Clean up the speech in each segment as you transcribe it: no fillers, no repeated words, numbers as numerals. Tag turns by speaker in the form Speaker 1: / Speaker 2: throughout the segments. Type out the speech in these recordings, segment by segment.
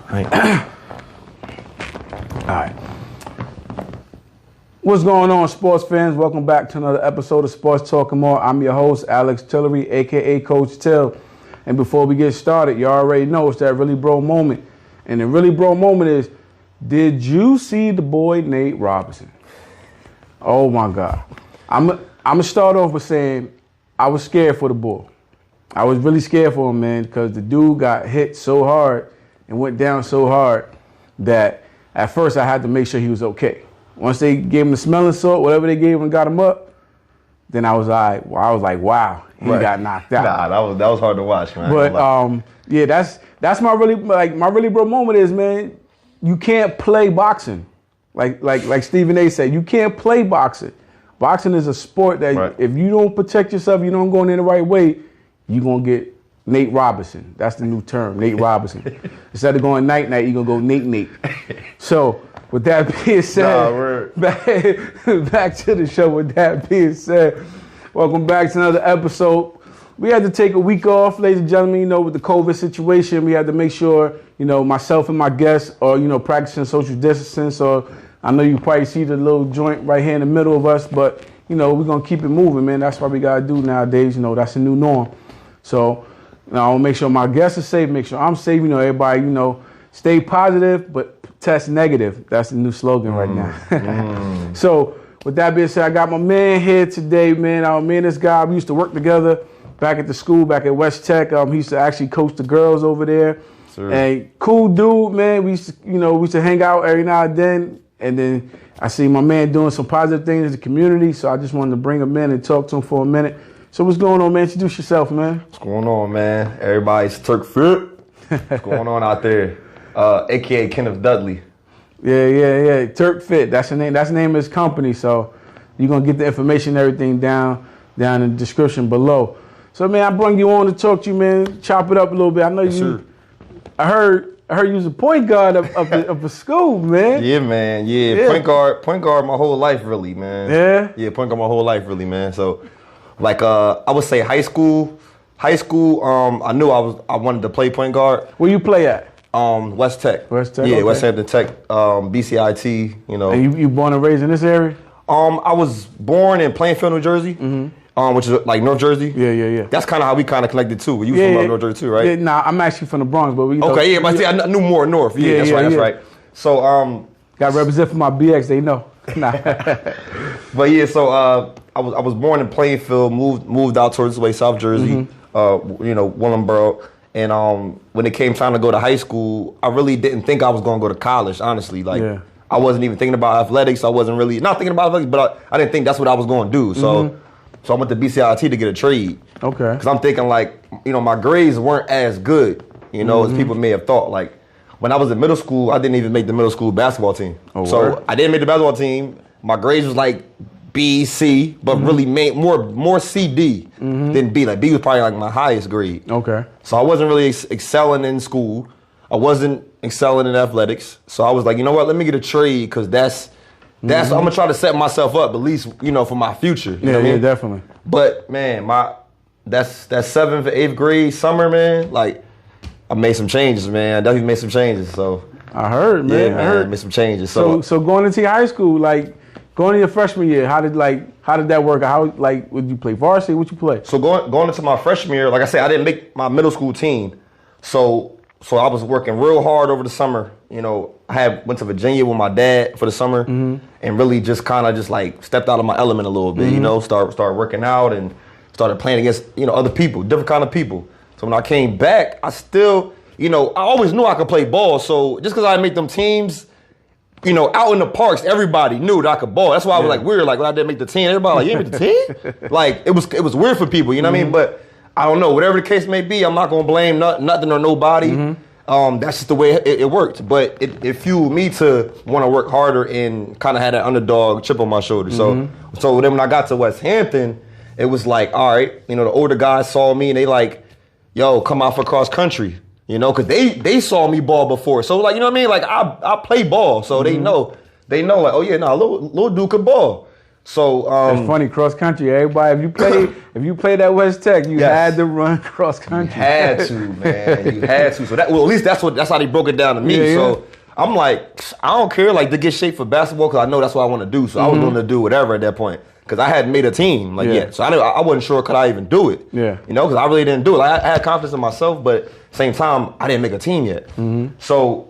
Speaker 1: All right. What's going on, sports fans? Welcome back to another episode of Sports Talking More. I'm your host, Alex Tillery, a.k.a. Coach Till. And before we get started, you already know it's that really bro moment. And the really bro moment is, did you see the boy Nate Robinson? Oh, my God. I'm going to start off with saying I was scared for the boy. I was really scared for him, man, because the dude got hit so hard and went down so hard that at first I had to make sure he was okay. Once they gave him the smelling salt, whatever they gave him and got him up, then I was like, wow, he got knocked out.
Speaker 2: Nah, that was hard to watch, man.
Speaker 1: But yeah, that's my really bro moment is, man, you can't play boxing. Like Stephen A said, you can't play boxing. Boxing is a sport that if you don't protect yourself, you don't go in the right way, you're gonna get Nate Robinson. That's the new term, Nate Robinson. Instead of going night, you're gonna go Nate. So with that being said, back to the show. With that being said, welcome back to another episode. We had to take a week off, ladies and gentlemen. You know, with the COVID situation, we had to make sure, you know, myself and my guests are, you know, practicing social distancing. So I know you probably see the little joint right here in the middle of us, but, you know, we're going to keep it moving, man. That's what we got to do nowadays. You know, that's the new norm. So, you know, I want to make sure my guests are safe, make sure I'm safe. You know, everybody, you know, stay positive, but test negative. That's the new slogan right now. So with that being said, I got my man here today, man. Me and this guy, we used to work together back at the school, back at West Tech. He used to actually coach the girls over there. Sure. And cool dude, man. We used to hang out every now and then. And then I see my man doing some positive things in the community. So I just wanted to bring him in and talk to him for a minute. So what's going on, man? Introduce yourself, man.
Speaker 2: What's going on, man? Everybody's TurkFit. What's going on out there? A.k.a. Kenneth Dudley.
Speaker 1: Yeah. TurkFit. That's the name. That's the name of his company. So you're gonna get the information, and everything down in the description below. So man, I brought you on to talk to you, man. Chop it up a little bit. I know you. Sure. I heard you was a point guard of the school, man.
Speaker 2: Yeah, man. Yeah. Point guard my whole life, really, man.
Speaker 1: Yeah.
Speaker 2: Yeah, point guard my whole life, really, man. So, like, I would say high school. I knew I wanted to play point guard.
Speaker 1: Where you play at?
Speaker 2: West Tech.
Speaker 1: West Tech.
Speaker 2: Yeah,
Speaker 1: okay.
Speaker 2: West Hampton Tech. BCIT. You know.
Speaker 1: And you born and raised in this area?
Speaker 2: I was born in Plainfield, New Jersey. Which is like North Jersey.
Speaker 1: Yeah.
Speaker 2: That's kind of how we kind of connected too. You from North Jersey too, right?
Speaker 1: Yeah, nah, I'm actually from the Bronx, but we.
Speaker 2: Okay, yeah, but I knew more north. Yeah, that's right. So
Speaker 1: got to represent for my BX. They know. Nah.
Speaker 2: But yeah, so I was born in Plainfield, moved out towards the way South Jersey, Willenboro, and when it came time to go to high school, I really didn't think I was going to go to college. Honestly, I wasn't even thinking about athletics. I wasn't really not thinking about athletics, but I didn't think that's what I was going to do. So. So I went to BCIT to get a trade. Okay. Because I'm thinking like, you know, my grades weren't as good, you know, as people may have thought. Like when I was in middle school, I didn't even make the middle school basketball team. Oh, so word? I didn't make the basketball team. My grades was like B, C, but really made more C, D than B. Like B was probably like my highest grade. Okay. So I wasn't really excelling in school. I wasn't excelling in athletics. So I was like, you know what, let me get a trade because that's I'm gonna try to set myself up at least, you know, for my future. You know what I mean?
Speaker 1: Definitely.
Speaker 2: But man, that's 7th and 8th grade summer, man. Like I made some changes, man. I definitely made some changes. So
Speaker 1: I heard, man.
Speaker 2: Yeah, man, I made some changes.
Speaker 1: So going into your high school, like going into your freshman year, how did that work? Would you play varsity? What you play?
Speaker 2: So going into my freshman year, like I said, I didn't make my middle school team. So I was working real hard over the summer. You know, I went to Virginia with my dad for the summer and really just kind of like stepped out of my element a little bit, you know, started working out and started playing against, you know, other people, different kind of people. So when I came back, I still, you know, I always knew I could play ball. So just because I made them teams, you know, out in the parks, everybody knew that I could ball. That's why I was like weird. Like when I didn't make the team, everybody like, you didn't make the team? Like it was weird for people, you know what I mean? But I don't know, whatever the case may be, I'm not gonna blame nothing or nobody. That's just the way it worked. But it fueled me to want to work harder and kind of had that underdog chip on my shoulder. So then when I got to West Hampton, it was like, all right, you know, the older guys saw me and they like, yo, come out for cross country, you know, because they saw me ball before. So like, you know what I mean? Like I play ball, so they know like, oh yeah, little dude could ball. So
Speaker 1: it's funny, cross country. Everybody, if you played at West Tech, you had to run cross country.
Speaker 2: You had to, man. You had to. So at least that's how they broke it down to me. So I'm like, I don't care like to get shape for basketball because I know that's what I want to do. So I was willing to do whatever at that point because I hadn't made a team yet. So I wasn't sure could I even do it.
Speaker 1: Yeah.
Speaker 2: You know, because I really didn't do it. Like, I had confidence in myself, but at the same time, I didn't make a team yet. So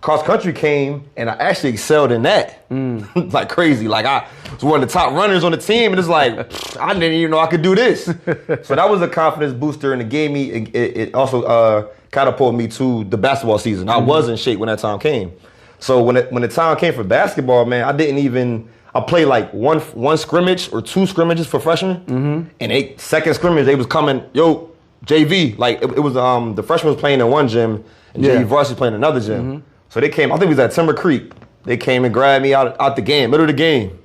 Speaker 2: cross country came, and I actually excelled in that like crazy. Like I was one of the top runners on the team, and it's like I didn't even know I could do this. So that was a confidence booster, and it gave me. It also catapulted me to the basketball season. I was in shape when that time came. So when the time came for basketball, man, I played like one scrimmage or two scrimmages for freshmen, and second scrimmage they was coming, yo, JV. Like it was the freshmen was playing in one gym and JV varsity playing in another gym. So they came, I think it was at Timber Creek. They came and grabbed me out the game, middle of the game.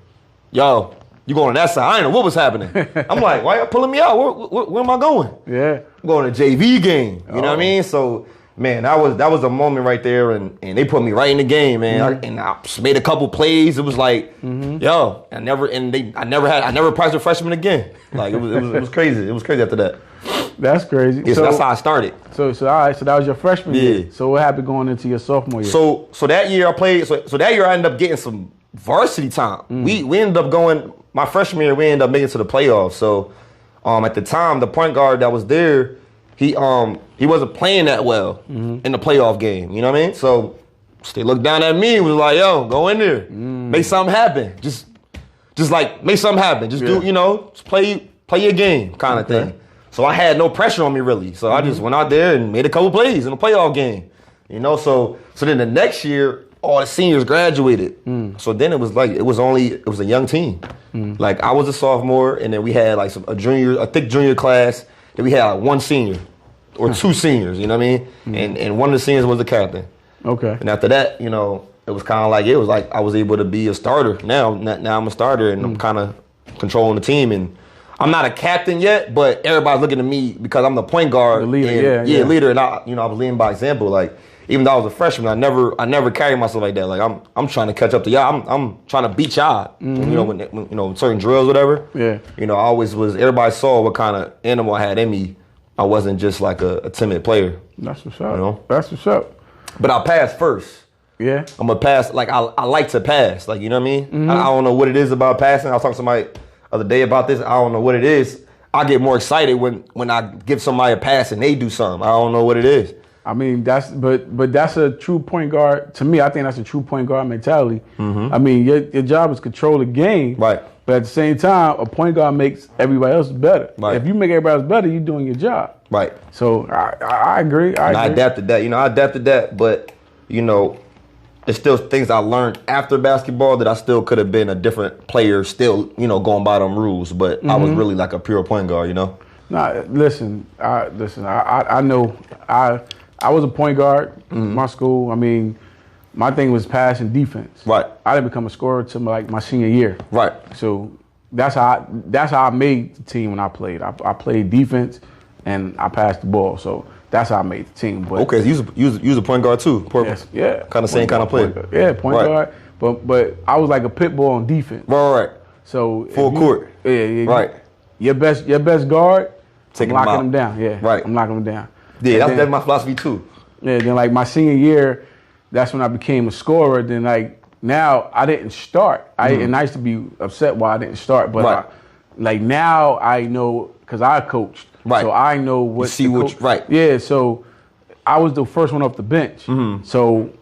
Speaker 2: Yo, you going on that side? I didn't know what was happening. I'm like, why y'all pulling me out? Where am I going?
Speaker 1: Yeah.
Speaker 2: I'm going to JV game. You know what I mean? So man, that was a moment right there, and they put me right in the game, man. I made a couple plays. It was like, yo, I never practiced with freshmen again. Like it was crazy. It was crazy after that.
Speaker 1: That's crazy.
Speaker 2: Yeah, so that's how I started.
Speaker 1: So all right. So that was your freshman year. So what happened going into your sophomore year?
Speaker 2: So that year I played. So that year I ended up getting some varsity time. We ended up going my freshman year. We ended up making it to the playoffs. So at the time, the point guard that was there, he wasn't playing that well in the playoff game. You know what I mean? So they looked down at me and was like, yo, go in there. Make something happen. Just like make something happen. Just do, just play your game kind of thing. So I had no pressure on me really. So I just went out there and made a couple plays in the playoff game. So then the next year, all the seniors graduated. So then it was a young team. Like I was a sophomore, and then we had like a thick junior class. Then we had like one senior or two seniors, you know what I mean? And one of the seniors was the captain.
Speaker 1: Okay.
Speaker 2: And after that, it was kind of like I was able to be a starter. Now I'm a starter, and I'm kind of controlling the team. And I'm not a captain yet, but everybody's looking at me because I'm the point guard.
Speaker 1: The leader,
Speaker 2: leader. And I was leading by example. Like even though I was a freshman, I never carried myself like that. Like I'm trying to catch up to y'all. I'm trying to beat y'all. When certain drills, whatever.
Speaker 1: Yeah.
Speaker 2: I always was. Everybody saw what kind of animal I had in me. I wasn't just like a timid player.
Speaker 1: That's what's up. That's what's up.
Speaker 2: But I passed first.
Speaker 1: Yeah.
Speaker 2: I'm a pass. Like I like to pass. Like you know what I mean. I don't know what it is about passing. I was talking to somebody the other day about this. I don't know what it is. I get more excited when I give somebody a pass and they do something. I don't know what it is.
Speaker 1: I mean, that's a true point guard. To me, I think that's a true point guard mentality. I mean, your job is control the game.
Speaker 2: Right.
Speaker 1: But at the same time, a point guard makes everybody else better.
Speaker 2: Right.
Speaker 1: If you make everybody else better, you're doing your job.
Speaker 2: Right.
Speaker 1: So I agree. I
Speaker 2: adapted that. I adapted that, but there's still things I learned after basketball that I still could have been a different player, still, going by them rules. But I was really like a pure point guard,
Speaker 1: Nah, listen. I know. I was a point guard in my school. I mean, my thing was pass and defense.
Speaker 2: Right.
Speaker 1: I didn't become a scorer till my senior year.
Speaker 2: Right.
Speaker 1: So that's how I made the team when I played. I played defense and I passed the ball. So that's how I made the team. But
Speaker 2: okay, so you was a point guard too.
Speaker 1: Yes, yeah.
Speaker 2: Kind of same kind of player.
Speaker 1: Yeah, point guard. But I was like a pit bull on defense.
Speaker 2: Right.
Speaker 1: So
Speaker 2: full court.
Speaker 1: Yeah.
Speaker 2: Right.
Speaker 1: Your best guard.
Speaker 2: Taking
Speaker 1: I'm locking them down. Yeah.
Speaker 2: Right.
Speaker 1: I'm locking them down.
Speaker 2: Yeah, that's my philosophy too.
Speaker 1: Yeah. Then like my senior year, that's when I became a scorer. Then like now I didn't start. And I used to be upset why I didn't start. But now I know because I coached.
Speaker 2: Right.
Speaker 1: So I know what.
Speaker 2: You see what. Right.
Speaker 1: Yeah. So I was the first one off the bench. So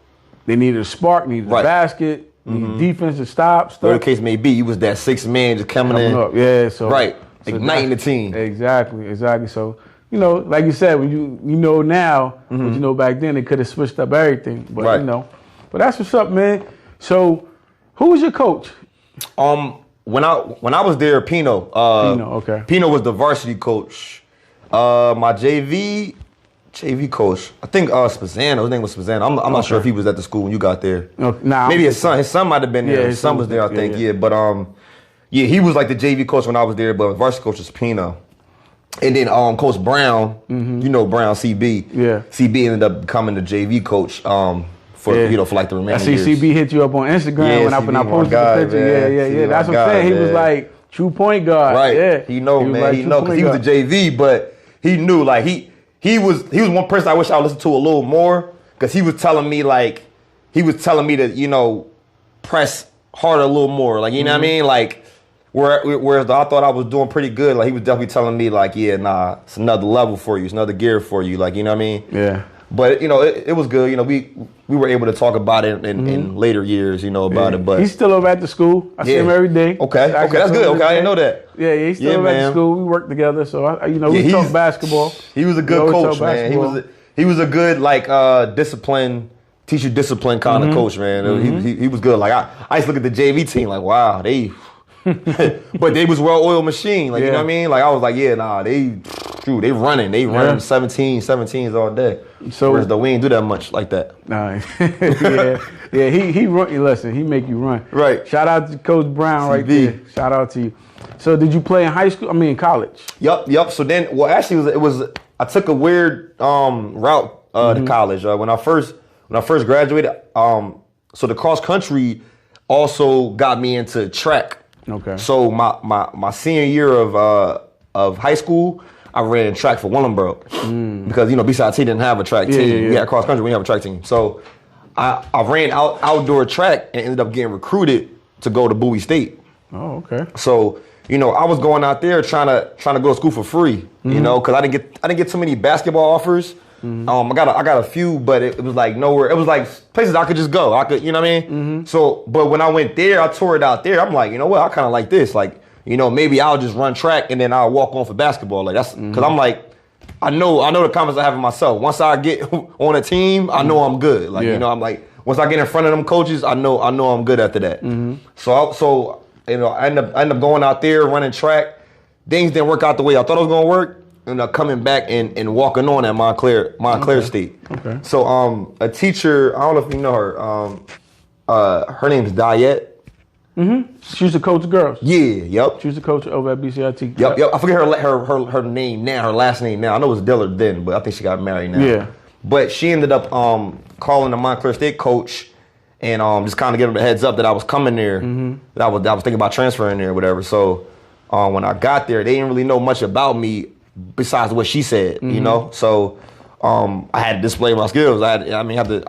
Speaker 1: they needed a spark, needed a basket, needed defense to stop.
Speaker 2: Whatever the case may be, you was that sixth man just coming in.
Speaker 1: Up. Yeah. So
Speaker 2: igniting the team.
Speaker 1: Exactly. So like you said, when you know now, but you know back then they could have switched up everything. But but that's what's up, man. So who was your coach?
Speaker 2: When I was there, Pino.
Speaker 1: Pino, okay.
Speaker 2: Pino was the varsity coach. My JV coach, I think Spazzano. His name was Spazzano. I'm not sure if he was at the school when you got there. Maybe his son. His son might have been there. His son was there, I think. Yeah. But he was like the JV coach when I was there. But varsity coach was Pino. And then Coach Brown, Brown, CB. Yeah. CB ended up becoming the JV coach for for like the remaining years.
Speaker 1: CB hit you up on Instagram when I posted the picture. Yeah. That's what I'm saying. He was like true point guard.
Speaker 2: Right.
Speaker 1: Yeah.
Speaker 2: He know, man. He know because he was a JV, but he knew like he was one person I wish I would listen to a little more because he was telling me to press harder a little more. Like you know what I mean? Like whereas I thought I was doing pretty good. Like he was definitely telling me like it's another level for you. It's another gear for you. Like you know what I mean?
Speaker 1: Yeah.
Speaker 2: But it was good. We were able to talk about it in later years. About it. But
Speaker 1: he's still over at the school. I see him every day.
Speaker 2: Okay, that's good. Okay, I didn't know that.
Speaker 1: Yeah, he's still over at the school. We work together, so we talk basketball.
Speaker 2: He was a good coach, man. He was a good discipline, teach you discipline kind of coach, man. He was good. Like I used to look at the JV team like, wow, they. But they was well-oiled machine, like you know what I mean. Like I was like, they running 17s all day. So whereas we ain't do that much like that.
Speaker 1: Nah, he run. Listen, he make you run.
Speaker 2: Right.
Speaker 1: Shout out to Coach Brown right there. Shout out to you. So did you play in high school? I mean, college.
Speaker 2: Yep. So then, well, actually, it was I took a weird route to college when I first graduated. So the cross country also got me into track.
Speaker 1: Okay.
Speaker 2: So my senior year of high school, I ran track for Willenboro because BCIT didn't have a track team. We had cross country, we didn't have a track team. So I ran outdoor track and ended up getting recruited to go to Bowie State.
Speaker 1: Oh, okay.
Speaker 2: So I was going out there trying to go to school for free. Because I didn't get too many basketball offers. I got a few, but it was like nowhere. It was like places I could just go. I could, you know what I mean? So, but when I went there, I toured out there. I'm like, you know what? I kind of like this. Like, maybe I'll just run track and then I'll walk on for basketball. Like that's because I'm like, I know the confidence I have in myself. Once I get on a team, I know I'm good. Like I'm like, once I get in front of them coaches, I know I'm good after that. So I end up going out there running track. Things didn't work out the way I thought it was gonna work. And coming back and walking on at Montclair State. Okay. So a teacher, I don't know if you know her. Her name's Diet.
Speaker 1: She used to coach girls.
Speaker 2: Yeah. Yep.
Speaker 1: She used to coach over at BCIT.
Speaker 2: Yep. I forget her name now. Her last name now. I know it was Dillard then, but I think she got married now. Yeah. But she ended up calling the Montclair State coach and just kind of giving him a heads up that I was coming there. That I was thinking about transferring there or whatever. So when I got there, they didn't really know much about me. Besides what she said, so I had to display my skills. I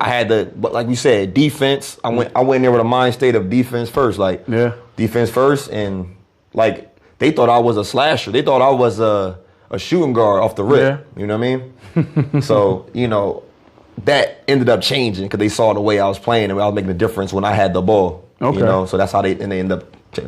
Speaker 2: had to, but like you said, defense. I went in there with a mind state of defense first, defense first, and like they thought I was a slasher. They thought I was a shooting guard off the rip. You know what I mean? So that ended up changing because they saw the way I was playing and I was making a difference when I had the ball. Okay. So that's how they ended up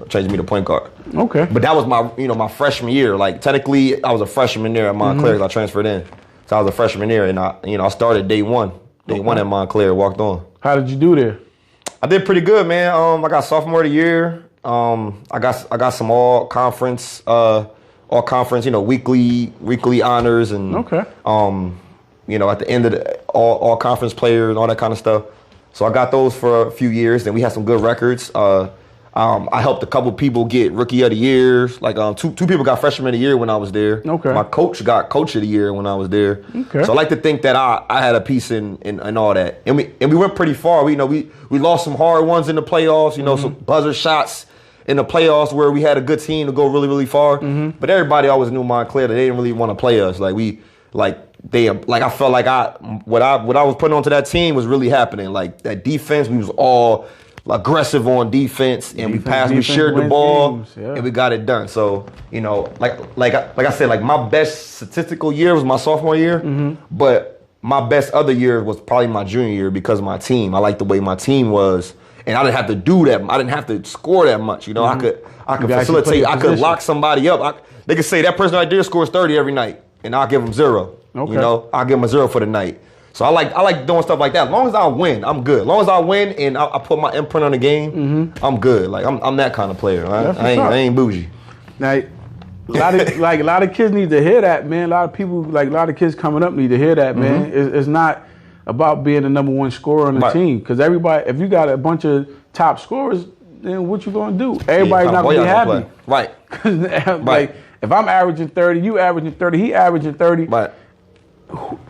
Speaker 2: changed me to point guard. Okay. But that was my freshman year. Like technically, I was a freshman there at Montclair. I transferred in, so I was a freshman there, and I started day one at Montclair. Walked on.
Speaker 1: How did you do there?
Speaker 2: I did pretty good, man. I got sophomore of the year. I got some all conference, weekly honors, and at the end of the all conference players and all that kind of stuff. So I got those for a few years. Then we had some good records. I helped a couple people get Rookie of the Year. Like two people got Freshman of the Year when I was there. Okay. My coach got Coach of the Year when I was there. Okay. So I like to think that I had a piece in all that. And we went pretty far. We lost some hard ones in the playoffs. Some buzzer shots in the playoffs where we had a good team to go really really far. But everybody always knew Montclair that they didn't really want to play us. I felt like what I was putting onto that team was really happening. Like that defense, we was all aggressive on defense, and we shared the ball, and we got it done. So like I said, like my best statistical year was my sophomore year, but my best other year was probably my junior year because of my team. I liked the way my team was, and I didn't have to do that. I didn't have to score that much. I could facilitate. I could lock somebody up. They could say that person right there scores 30 every night, and I'll give them 0. Okay. I'll give them a 0 for the night. So I like doing stuff like that. As long as I win, I'm good. As long as I win and I put my imprint on the game, I'm good. Like I'm that kind of player. I ain't bougie.
Speaker 1: Now, a lot of kids need to hear that, man. A lot of kids coming up need to hear that, man. It's not about being the number one scorer on the team, because everybody, if you got a bunch of top scorers, then what you gonna do? Everybody's not gonna be happy.
Speaker 2: Right.
Speaker 1: Like if I'm averaging 30, you averaging 30, he averaging 30.
Speaker 2: Right.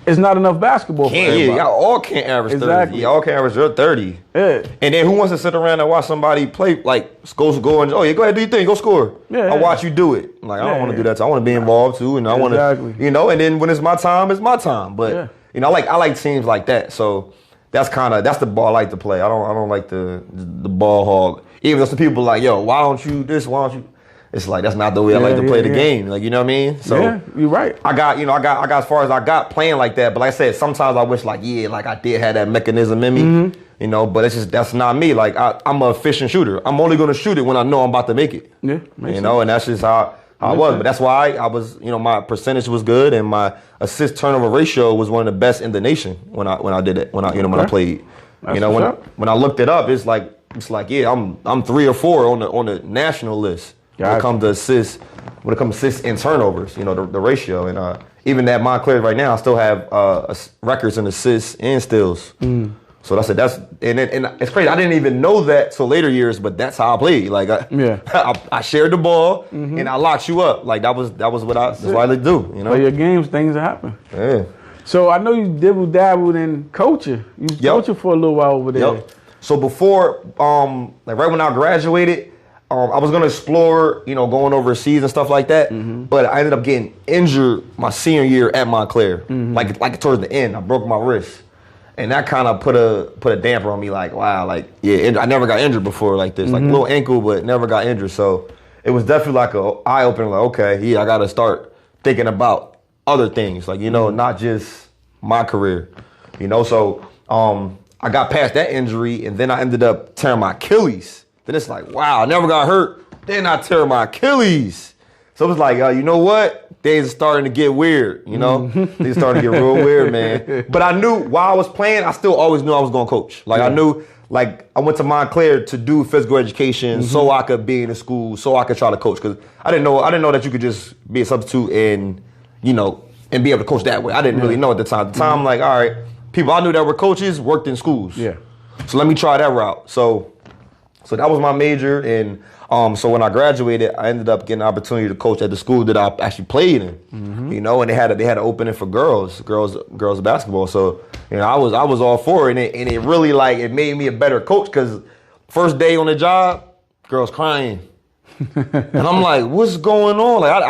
Speaker 1: it's not enough basketball for everybody.
Speaker 2: Yeah, y'all all can't average 30.
Speaker 1: Exactly.
Speaker 2: Y'all can't average 30.
Speaker 1: Yeah.
Speaker 2: And then who wants to sit around and watch somebody play, like, go and, oh, yeah, go ahead, do your thing, go score.
Speaker 1: Yeah,
Speaker 2: I watch you do it. Like, I don't want to do that. I want to be involved, too, and I want to, you know, and then when it's my time, it's my time. But, you know, I like teams like that. So that's the ball I like to play. I don't like the ball hog. Even though some people like, yo, why don't you this, why don't you? It's like, that's not the way I like to play the game. Like, you know what I mean? So
Speaker 1: you're right.
Speaker 2: I got as far as I got playing like that. But like I said, sometimes I wish like I did have that mechanism in me, you know, but that's not me. Like I'm a efficient shooter. I'm only going to shoot it when I know I'm about to make it. Yeah. You know, and that's just how I was. But that's why I was, you know, my percentage was good and my assist turnover ratio was one of the best in the nation when I did it, when I played. That's, you know, when I looked it up, it's like, yeah, I'm 3 or 4 on the national list. When it comes to assists and turnovers, you know, the ratio. And even at Montclair right now, I still have records in assists and steals. So and it's crazy. I didn't even know that till later years, but that's how I played. Like I shared the ball and I locked you up. Like that's what I like to do. You know,
Speaker 1: play your games, things that happen.
Speaker 2: Yeah.
Speaker 1: So I know you dabbled in coaching. You was coaching for a little while over there.
Speaker 2: Yep. So before, like right when I graduated, I was gonna explore, you know, going overseas and stuff like that. But I ended up getting injured my senior year at Montclair. Like towards the end, I broke my wrist, and that kind of put a damper on me. Like, wow, like I never got injured before like this. Like little ankle, but never got injured. So it was definitely like an eye opener. Like, okay, I got to start thinking about other things. Like, you know, not just my career. You know, so I got past that injury, and then I ended up tearing my Achilles. Then it's like, wow, I never got hurt. Then I tear my Achilles. So it was like, you know what? Things are starting to get weird, you know? They starting to get real weird, man. But I knew while I was playing, I still always knew I was going to coach. Like I knew, like I went to Montclair to do physical education so I could be in the school, so I could try to coach. Because I didn't know that you could just be a substitute and, you know, and be able to coach that way. I didn't really know at the time. At the time, like, all right, people I knew that were coaches worked in schools. Yeah. So let me try that route. So that was my major, and so when I graduated, I ended up getting an opportunity to coach at the school that I actually played in. You know, and they had an opening for girls basketball. So you know, I was all for it, and it really like it made me a better coach because first day on the job, girls crying, and I'm like, what's going on? Like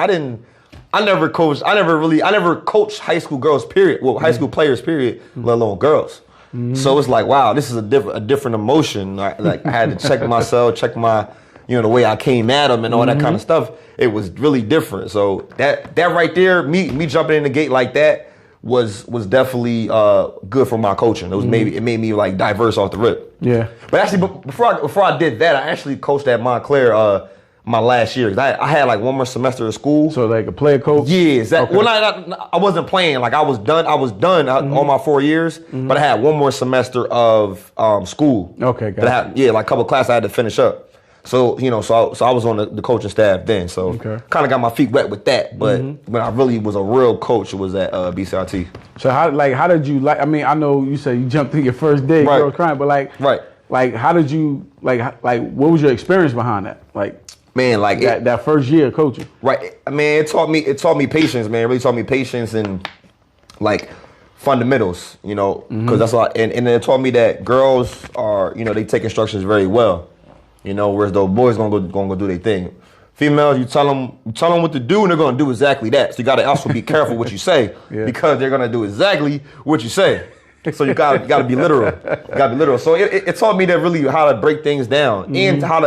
Speaker 2: I never coached high school girls period. Well, high school players period, let alone girls. So it's like, wow, this is a different emotion. Like I had to check myself, check my, you know, the way I came at them and all that kind of stuff. It was really different. So that right there, me jumping in the gate like that was definitely good for my coaching. It made me like diverse off the rip. Yeah. But actually, before I did that, I actually coached at Montclair my last year. I had like one more semester of school.
Speaker 1: So like a player coach?
Speaker 2: Yeah, exactly. Okay. Well, I wasn't playing. Like I was done all my 4 years, but I had one more semester of school. Okay, got it. Like a couple of classes I had to finish up. So, you know, so I was on the coaching staff then. So kind of got my feet wet with that. But when I really was a real coach, it was at BCRT.
Speaker 1: So how did you I mean, I know you said you jumped through your first day, girls crying, but like how did you like what was your experience behind that? Like, man, like that first year of coaching. Right.
Speaker 2: I mean, it taught me patience, man. It really taught me patience and like fundamentals, you know, because that's a lot. And then it taught me that girls are, you know, they take instructions very well, you know, whereas the boys gonna go do their thing. Females, you tell them what to do, and they're gonna do exactly that. So you gotta also be careful what you say because they're gonna do exactly what you say. So you gotta be literal. You gotta be literal. So it taught me that really how to break things down and how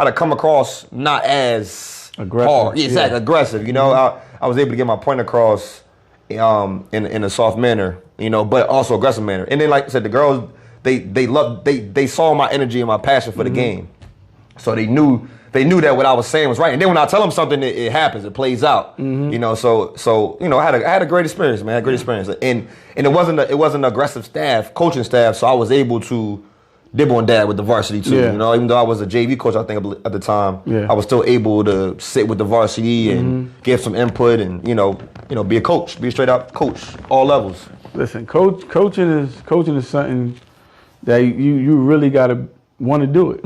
Speaker 2: to come across not as aggressive. Hard. Yeah, exactly, aggressive. You know, I was able to get my point across in a soft manner, you know, but also aggressive manner. And then, like I said, the girls they saw my energy and my passion for the game, so they knew that what I was saying was right. And then when I tell them something, it happens, it plays out. You know, so you know, I had a great experience, man. I had a great experience, and it wasn't an aggressive coaching staff, so I was able to dibble and dab with the varsity too. You know, even though I was a JV coach, I think at the time, I was still able to sit with the varsity and give some input and you know, be a coach, be a straight out coach, all levels.
Speaker 1: Listen, coaching is something that you really gotta want to do it.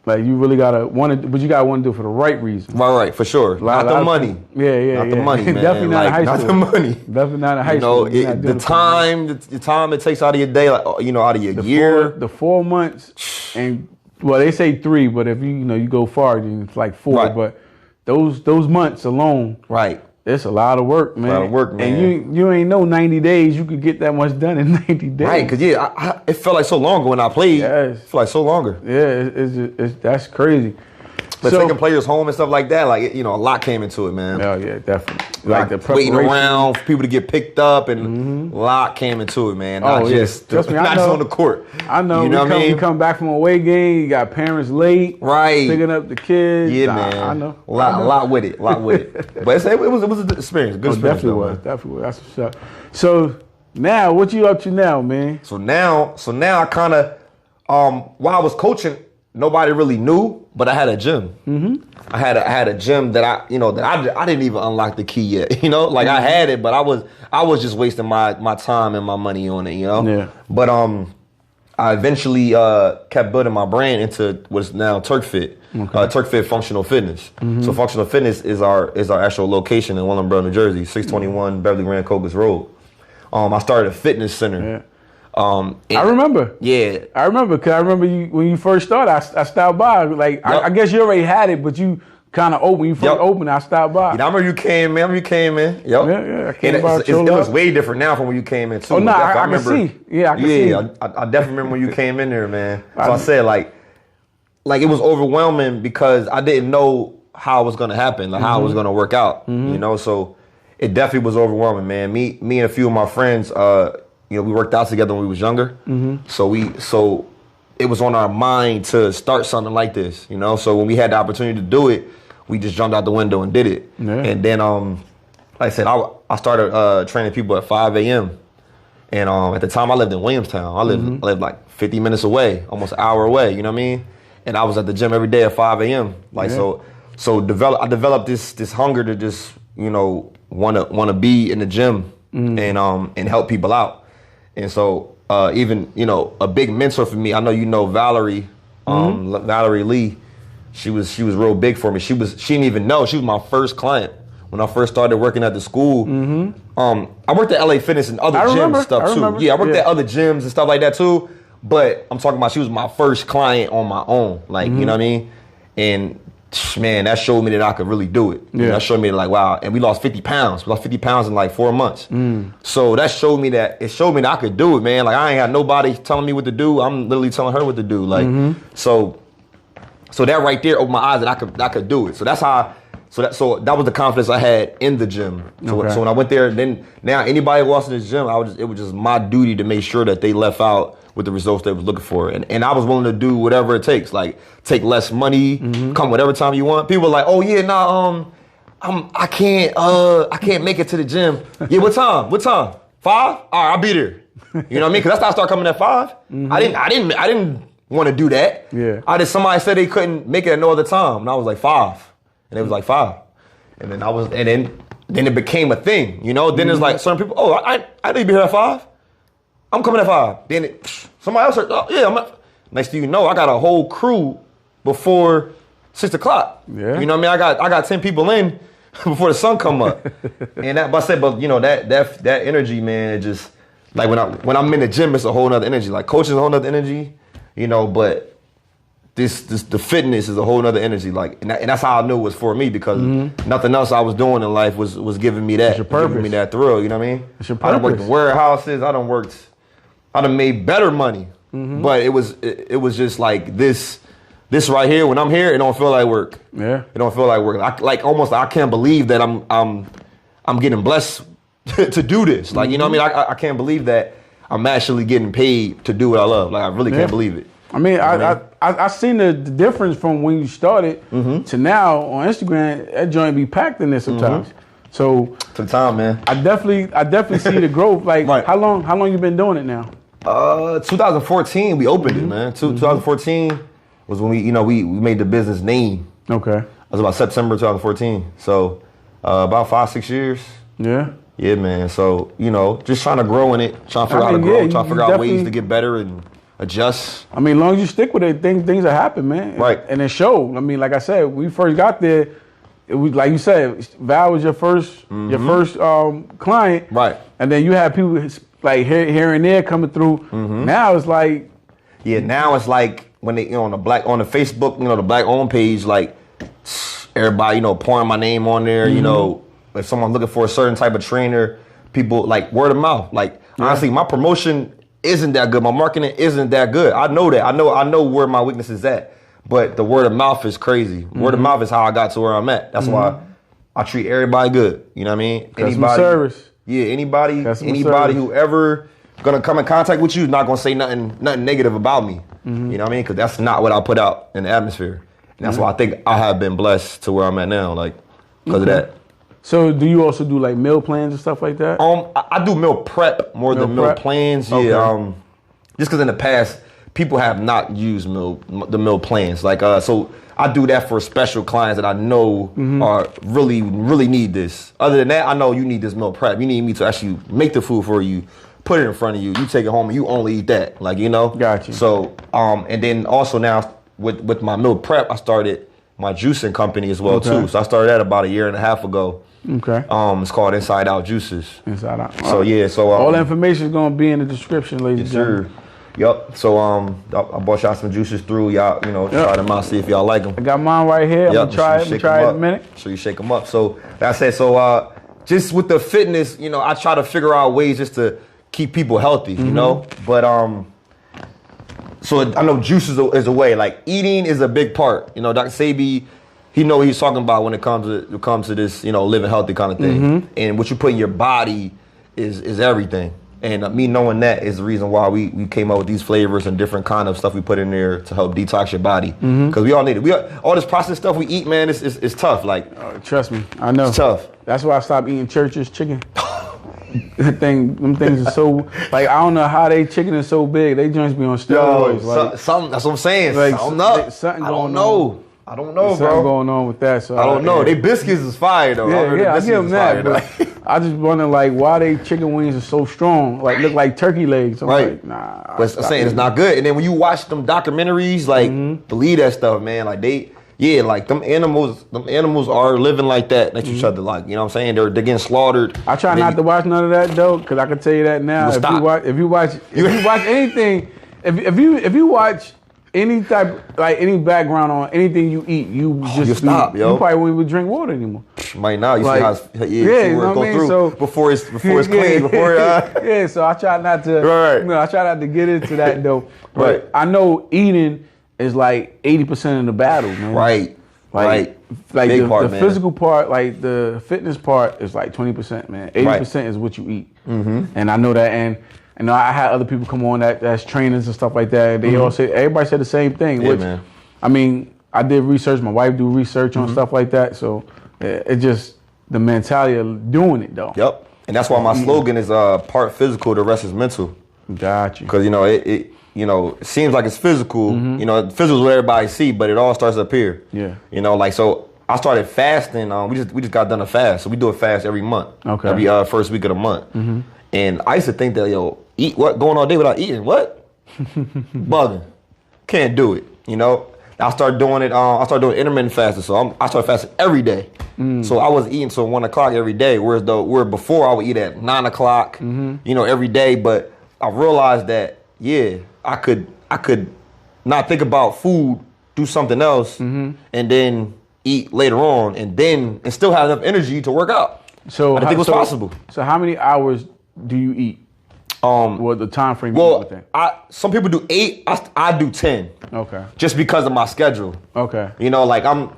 Speaker 1: Like you really gotta want to, but you gotta want to do it for the right reason.
Speaker 2: Right, for sure. Not the money.
Speaker 1: Not
Speaker 2: the money, man.
Speaker 1: Definitely not in high school.
Speaker 2: Not the money.
Speaker 1: Definitely not in high school.
Speaker 2: The time it takes out of your day, like out of your year.
Speaker 1: The 4 months, and well, they say 3, but if you go far, then it's like 4.
Speaker 2: Right.
Speaker 1: But those months alone,
Speaker 2: right.
Speaker 1: It's a lot of work, man.
Speaker 2: A lot of work, man.
Speaker 1: And you ain't know 90 days you could get that much done in 90 days.
Speaker 2: Right, because it felt like so long ago when I played. Yes. It felt like so longer.
Speaker 1: Yeah, it's that's crazy.
Speaker 2: But taking players home and stuff like that, like a lot came into it, man.
Speaker 1: Oh yeah, definitely. Like the
Speaker 2: waiting around for people to get picked up, and a lot came into it, man. Not just on the court.
Speaker 1: I know. You know what I mean? You come back from a away game, you got parents late,
Speaker 2: right?
Speaker 1: Picking up the kids.
Speaker 2: Yeah, man. I know. A lot with it. But it was an experience. Good experience.
Speaker 1: Definitely was. That's what's up. So now, what you up to now, man?
Speaker 2: So now I kind of, while I was coaching, nobody really knew, but I had a gym. Mm-hmm. I had a gym that I didn't even unlock the key yet. Like I had it, but I was just wasting my time and my money on it.
Speaker 1: Yeah.
Speaker 2: But I eventually kept building my brand into what's now TurkFit. Okay. TurkFit Functional Fitness. Mm-hmm. So Functional Fitness is our actual location in Willingboro, New Jersey, 621 Beverly Grand Cocos Road. I started a fitness center.
Speaker 1: Yeah. I remember.
Speaker 2: Yeah.
Speaker 1: I remember because I remember you when you first started. I stopped by. Like yep. I guess you already had it, but you kind of opened. When you first opened, I stopped by.
Speaker 2: Yeah, I remember you came in. Yep.
Speaker 1: Yeah. I came by.
Speaker 2: It was way different now from when you came in too.
Speaker 1: Oh no, I remember. Can see. Yeah, I can see.
Speaker 2: I definitely remember when you came in there, man. So I said like it was overwhelming because I didn't know how it was gonna happen, like how it was gonna work out. Mm-hmm. So it definitely was overwhelming, man. Me and a few of my friends. We worked out together when we was younger. Mm-hmm. So it was on our mind to start something like this, So when we had the opportunity to do it, we just jumped out the window and did it. Yeah. And then, like I said, I started training people at 5 a.m. And at the time I lived in Williamstown. I lived like 50 minutes away, almost an hour away, you know what I mean? And I was at the gym every day at 5 a.m. I developed this hunger to just, wanna be in the gym and help people out. And so even, a big mentor for me, I know Valerie, Valerie Lee, she was real big for me. She didn't even know. She was my first client when I first started working at the school. I worked at LA Fitness and other gyms and stuff too. Yeah, I worked at other gyms and stuff like that too. But I'm talking about she was my first client on my own. Like, you know what I mean? And man, that showed me that I could really do it. Yeah. That showed me like, wow. And we lost 50 pounds. We lost 50 pounds in like 4 months. So that showed me that I could do it, man. Like I ain't had nobody telling me what to do. I'm literally telling her what to do. Like, so that right there opened my eyes that I could do it. So that's how, so that was the confidence I had in the gym. So when I went there, then now anybody who walks in this gym, it was just my duty to make sure that they left out with the results they was looking for. And I was willing to do whatever it takes, like take less money, come whatever time you want. People were like, oh yeah, nah, I can't make it to the gym. Yeah, what time? 5? All right, I'll be there. You know what I mean? Cause that's how I started coming at 5. I didn't want to do that. Yeah. Somebody said they couldn't make it at no other time. And I was like 5. And it was like 5. And then it became a thing, Then it's like certain people, I need to be here at 5. I'm coming at 5. Then somebody else said, oh yeah, next thing you know, I got a whole crew before 6 o'clock. Yeah. You know what I mean? I got 10 people in before the sun come up. And that energy, man, it just like when I'm in the gym, it's a whole nother energy. Like coaching is a whole nother energy, but the fitness is a whole nother energy. Like and that's how I knew it was for me because nothing else I was doing in life was giving me that, giving me that thrill. You know what I mean?
Speaker 1: It's your
Speaker 2: I done worked in warehouses. I done made better money, but it was just like this right here. When I'm here, it don't feel like work.
Speaker 1: Yeah,
Speaker 2: it don't feel like work. I can't believe that I'm getting blessed to do this. Like you know what I mean? I can't believe that I'm actually getting paid to do what I love. Like I really can't believe it.
Speaker 1: I mean, I seen the difference from when you started to now on Instagram. That joint be packed in there sometimes. So
Speaker 2: took time, man.
Speaker 1: I definitely see the growth. Like right. How long you been doing it now?
Speaker 2: 2014 we opened it, man. 2014 was when we made the business name.
Speaker 1: Okay.
Speaker 2: It was about September 2014. So about 5-6 years.
Speaker 1: Yeah.
Speaker 2: Yeah, man. So just trying to grow in it, trying to figure out how to grow, trying to figure out ways to get better and adjust.
Speaker 1: I mean, as long as you stick with it, things will happen, man.
Speaker 2: Right.
Speaker 1: And it showed. I mean, like I said, when we first got there, it was like you said, Val was your first client.
Speaker 2: Right.
Speaker 1: And then you had people like here and there coming through. Now it's like,
Speaker 2: yeah. Now it's like when they on the Facebook, the black owned page, like everybody pouring my name on there. You know, if someone's looking for a certain type of trainer, people like word of mouth. Like honestly, my promotion isn't that good. My marketing isn't that good. I know that. I know where my weakness is at. But the word of mouth is crazy. Word of mouth is how I got to where I'm at. That's why I treat everybody good. You know what I mean?
Speaker 1: Customer service.
Speaker 2: Yeah, anybody who ever gonna come in contact with you is not gonna say nothing negative about me. You know what I mean? Because that's not what I put out in the atmosphere. And that's why I think I have been blessed to where I'm at now, like because of that.
Speaker 1: So do you also do like meal plans and stuff like that?
Speaker 2: I do meal prep more than meal plans. Yeah.
Speaker 1: Okay.
Speaker 2: Just because in the past people have not used the meal plans. Like so I do that for special clients that I know are really need this. Other than that, I know you need this meal prep. You need me to actually make the food for you, put it in front of you. You take it home and you only eat that. Like
Speaker 1: Got you.
Speaker 2: So and then also now with my meal prep, I started my juicing company as well too. So I started that about 1.5 years ago. Okay. It's called Inside Out Juices.
Speaker 1: Inside Out.
Speaker 2: So yeah. So
Speaker 1: all the information is gonna be in the description, ladies and gentlemen.
Speaker 2: Yup. So I bought y'all some juices through. Y'all, try them out, see if y'all like them.
Speaker 1: I got mine right here. I'm gonna try it. Try it in a minute.
Speaker 2: So you shake them up. So that's it. So just with the fitness, I try to figure out ways just to keep people healthy. You know, but so I know juice is a way. Like eating is a big part. Dr. Sebi, he know what he's talking about when it comes to this, living healthy kind of thing. And what you put in your body is everything. And me knowing that is the reason why we came up with these flavors and different kind of stuff we put in there to help detox your body. Because we all need it. All this processed stuff we eat, man, it's tough. Like,
Speaker 1: trust me, I know.
Speaker 2: It's tough.
Speaker 1: That's why I stopped eating Church's chicken. Them things are so like I don't know how they chicken is so big. They joints be on steroids.
Speaker 2: Something. That's what I'm saying.
Speaker 1: Like,
Speaker 2: something up.
Speaker 1: Something
Speaker 2: I
Speaker 1: going
Speaker 2: don't know.
Speaker 1: on.
Speaker 2: I don't know,
Speaker 1: There's
Speaker 2: bro.
Speaker 1: something going on with that. So
Speaker 2: I don't know. They biscuits is fire though.
Speaker 1: Yeah, I give them that. But I just wonder like why they chicken wings are so strong. Like look like turkey legs. I'm like, nah.
Speaker 2: But I'm saying it's not good. And then when you watch them documentaries, like believe that stuff, man. Like like them animals are living like that next to each other. Like, you know what I'm saying? They're getting slaughtered.
Speaker 1: I try not to watch none of that though, because I can tell you that now. If you watch anything, if you watch any type, like any background on anything you eat, you stop, yo. You probably won't even drink water anymore.
Speaker 2: Might not. You like, see how
Speaker 1: you know what I mean? So
Speaker 2: before it's clean.
Speaker 1: Yeah, so I try not to I try not to get into that though. But I know eating is like 80% of the battle, man.
Speaker 2: Right.
Speaker 1: Like the physical part, like the fitness part is like 20%, man. 80% is what you eat. And I know that, and I had other people come on that's trainers and stuff like that. They all say, everybody said the same thing.
Speaker 2: Yeah, man.
Speaker 1: I mean, I did research. My wife do research on stuff like that. So it just the mentality of doing it though.
Speaker 2: Yep. And that's why my slogan is part physical, the rest is mental.
Speaker 1: Got you.
Speaker 2: Because it seems like it's physical. Physical is what everybody see, but it all starts up here.
Speaker 1: Yeah.
Speaker 2: Like so. I started fasting. We just got done a fast, so we do a fast every month. Okay. Every first week of the month. And I used to think that eat what? Going all day without eating what? Bugging. Can't do it. I started doing it. I started doing intermittent fasting, so I started fasting every day. So I was eating till 1 o'clock every day, where before I would eat at 9 o'clock. Every day. But I realized that I could not think about food, do something else, and then eat later on, and still have enough energy to work out. So I think it was possible.
Speaker 1: So how many hours do you eat? What the time frame?
Speaker 2: Well, some people do 8. I do 10. Okay. Just because of my schedule.
Speaker 1: Okay.
Speaker 2: Like I'm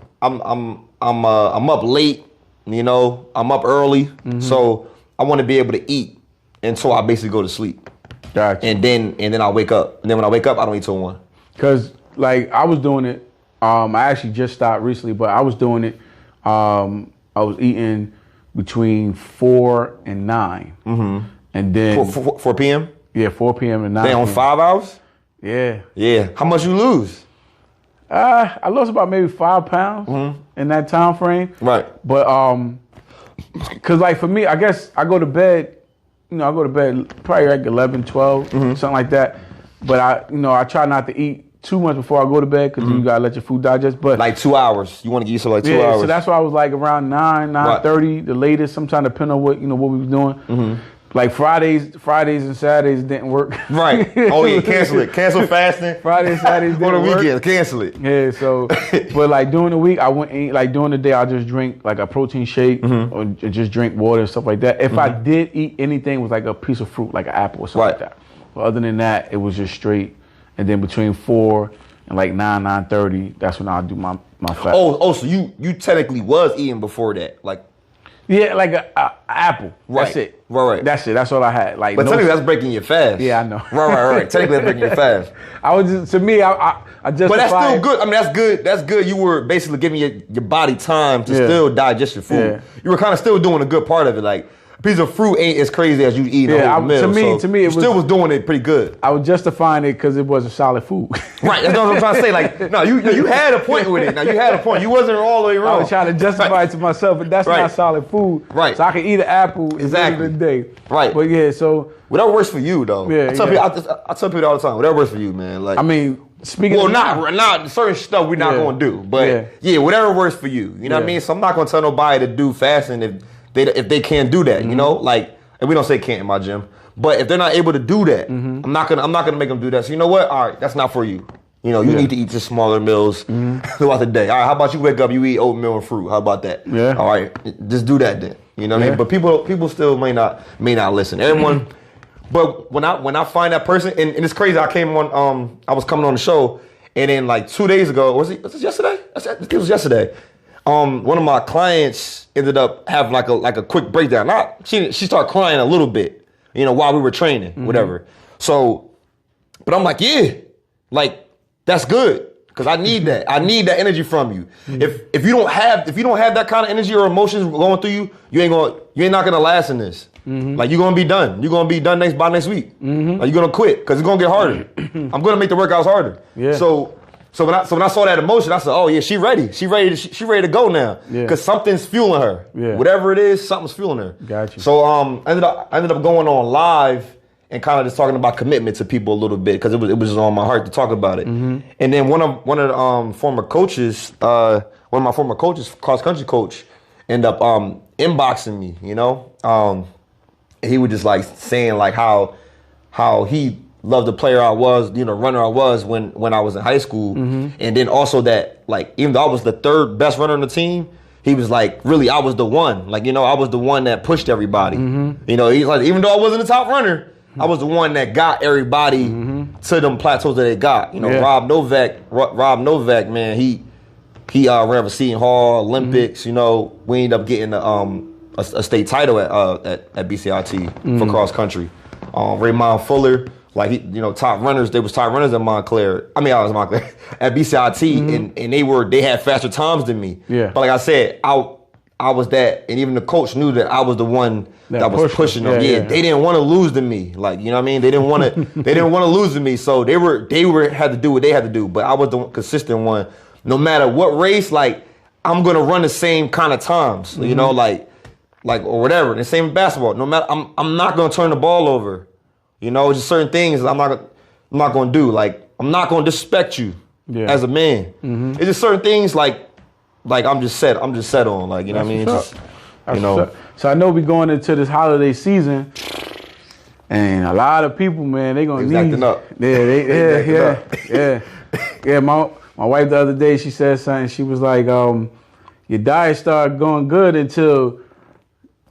Speaker 2: up late. I'm up early, so I want to be able to eat, and so I basically go to sleep.
Speaker 1: Gotcha.
Speaker 2: And then I wake up, and then when I wake up, I don't eat till 1.
Speaker 1: Cause like I was doing it. I actually just stopped recently, but I was doing it. I was eating between 4 and 9. And then
Speaker 2: 4 p.m.?
Speaker 1: Yeah, 4 p.m. and 9
Speaker 2: They on 5 hours?
Speaker 1: Yeah.
Speaker 2: Yeah. How much you lose?
Speaker 1: I lost about maybe 5 pounds in that time frame.
Speaker 2: Right.
Speaker 1: But cause like for me, I guess I go to bed, I go to bed probably like 11, 12, something like that. but I try not to eat too much before I go to bed because you gotta let your food digest. But
Speaker 2: like 2 hours, you want to eat so like 2 hours.
Speaker 1: So that's why I was like around 9:30, the latest. Sometimes depending on what we was doing. Like Fridays and Saturdays didn't work.
Speaker 2: Right. Oh yeah, cancel it. Cancel fasting.
Speaker 1: Fridays and Saturdays didn't
Speaker 2: work. On the
Speaker 1: work.
Speaker 2: weekends, cancel it.
Speaker 1: Yeah. So, but like during the week, I wouldn't eat. Like during the day, I just drink like a protein shake or just drink water and stuff like that. If I did eat anything, it was like a piece of fruit, like an apple or something like that. But other than that, it was just straight. And then between 4 and like 9:30, that's when I'll do my fast.
Speaker 2: Oh, so you technically was eating before that, like.
Speaker 1: Yeah, like a apple.
Speaker 2: Right.
Speaker 1: That's it.
Speaker 2: Right.
Speaker 1: That's it. That's all I had. Like,
Speaker 2: but technically, that's breaking your fast.
Speaker 1: Yeah, I know.
Speaker 2: Right. Technically, that's breaking your fast.
Speaker 1: I was just, to me, I just.
Speaker 2: But that's still good. I mean, that's good. That's good. You were basically giving your body time to still digest your food. Yeah. You were kind of still doing a good part of it. Like, a piece of fruit ain't as crazy as you eat a whole meal.
Speaker 1: To me, it
Speaker 2: still was doing it pretty good.
Speaker 1: I was justifying it because it wasn't solid food.
Speaker 2: Right, that's what I'm trying to say. Like, no, you had a point with it. Now, you had a point. You wasn't all the way wrong.
Speaker 1: I was trying to justify it to myself, but that's not solid food.
Speaker 2: Right.
Speaker 1: So I can eat an apple at the end of the day.
Speaker 2: Right.
Speaker 1: But yeah, so.
Speaker 2: Whatever works for you, though.
Speaker 1: Yeah,
Speaker 2: I tell people all the time, whatever works for you, man. Like,
Speaker 1: I mean, speaking
Speaker 2: of not certain stuff we're not going to do. But, yeah, whatever works for you. You know what I mean? So I'm not going to tell nobody to do fasting if they can't do that, you know? Like, and we don't say can't in my gym, but if they're not able to do that, I'm not gonna make them do that. So you know what? All right, that's not for you. You know, you need to eat just smaller meals throughout the day. All right, how about you wake up, you eat oatmeal and fruit? How about that?
Speaker 1: Yeah.
Speaker 2: All right, just do that then. You know what I mean? But people still may not listen. Everyone, but when I find that person, and it's crazy. I came on, I was coming on the show, and then like 2 days ago, was it yesterday? I think it was yesterday. One of my clients ended up having like a quick breakdown. She started crying a little bit, you know, while we were training, whatever. So, but I'm like, yeah, like that's good because I need that. I need that energy from you. If you don't have that kind of energy or emotions going through you, you're not gonna last in this. Like you're gonna be done. You're gonna be done by next week. Like you're gonna quit because it's gonna get harder. I'm gonna make the workouts harder.
Speaker 1: Yeah.
Speaker 2: So when I saw that emotion, I said, "Oh yeah, she ready. She ready to go now because something's fueling her.
Speaker 1: Yeah.
Speaker 2: Whatever it is, something's fueling her."
Speaker 1: Gotcha.
Speaker 2: So I ended up going on live and kind of just talking about commitment to people a little bit because it was just on my heart to talk about it. And then one of the former coaches, one of my former coaches, cross country coach, ended up inboxing me. You know, he was just like saying like how he loved the player I was, you know, runner I was when I was in high school. And then also that, like, even though I was the third best runner on the team, he was like, really, I was the one. Like, you know, I was the one that pushed everybody. You know, he's like, even though I wasn't the top runner, I was the one that got everybody to them plateaus that they got. You know, Rob Novak, man, he ran for Seton Hall, Olympics, you know, we ended up getting a state title at BCIT for cross country. Raymond Fuller, like, you know, top runners. They was top runners at Montclair. I was Montclair at BCIT, and they had faster times than me.
Speaker 1: Yeah.
Speaker 2: But like I said, I was that, and even the coach knew that I was the one that was pushing them. Yeah, they didn't want to lose to me. Like, you know what I mean? They didn't want to. They didn't want to lose to me. So they had to do what they had to do. But I was the consistent one. No matter what race, like, I'm gonna run the same kind of times. You know, like or whatever. And the same with basketball. No matter, I'm not gonna turn the ball over. You know, just certain things I'm not gonna do. Like, I'm not gonna disrespect you as a man. It's just certain things like I'm just set on. Like, you know what I mean? Just, you know.
Speaker 1: So I know we going into this holiday season, and a lot of people, man, they gonna need.
Speaker 2: Acting up.
Speaker 1: Yeah. My wife the other day, she said something. She was like, your diet started going good until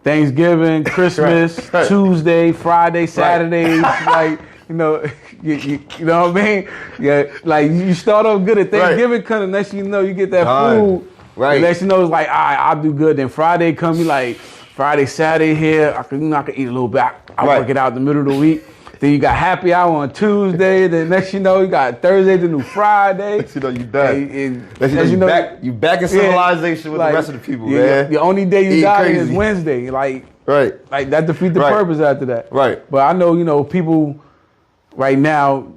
Speaker 1: Thanksgiving, Christmas,
Speaker 2: right.
Speaker 1: Tuesday, Friday, Saturdays, like, you know what I mean? Yeah, like you start off good at Thanksgiving, kind of next thing you know, you get that food. Right. Next thing you know, it's like, all right, I'll do good. Then Friday come, you like, Friday, Saturday here, I can eat a little bit. I work it out in the middle of the week. Then you got happy hour on Tuesday. Then next you know, you got Thursday to new Friday.
Speaker 2: Next you know, you done. You back in civilization with the rest of the people, man.
Speaker 1: The only day you die is Wednesday. Like that defeats the purpose after that.
Speaker 2: Right.
Speaker 1: But I know, you know, people right now,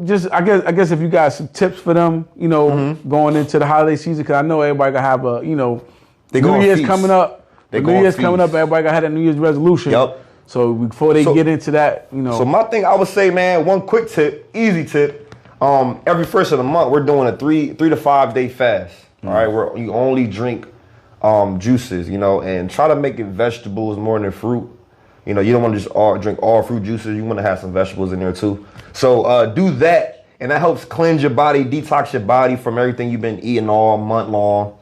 Speaker 1: just I guess if you got some tips for them, you know, going into the holiday season, because I know everybody gonna have a, you know, New Year's coming up. New Year's coming up, everybody gonna have a New Year's resolution.
Speaker 2: Yep.
Speaker 1: So before they get into that,
Speaker 2: So my thing, I would say, man, one quick tip, easy tip. Every first of the month, we're doing a 3 to 5 day fast. All right, where you only drink juices, and try to make it vegetables more than fruit. You don't want to just drink all fruit juices. You want to have some vegetables in there too. So do that, and that helps cleanse your body, detox your body from everything you've been eating all month long.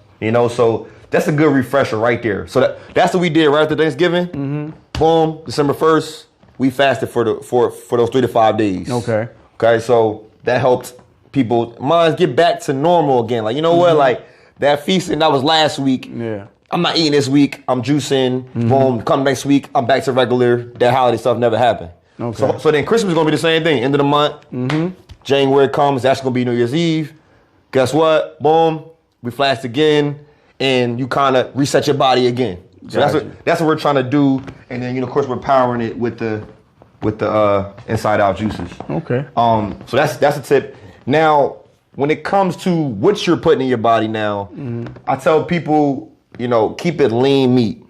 Speaker 2: So that's a good refresher right there. So that's what we did right after Thanksgiving. Mm-hmm. Boom, December 1st, we fasted for those 3 to 5 days. Okay, so that helped people minds get back to normal again. Like, what, like that feasting that was last week. Yeah. I'm not eating this week. I'm juicing. Mm-hmm. Boom. Come next week, I'm back to regular. That holiday stuff never happened. Okay. So then Christmas is gonna be the same thing. End of the month. Mm-hmm. January comes. That's gonna be New Year's Eve. Guess what? Boom. We fast again, and you kind of reset your body again. So that's what we're trying to do. And then of course we're powering it with the inside out juices. Okay. So that's a tip. Now, when it comes to what you're putting in your body now, I tell people. Keep it lean meat.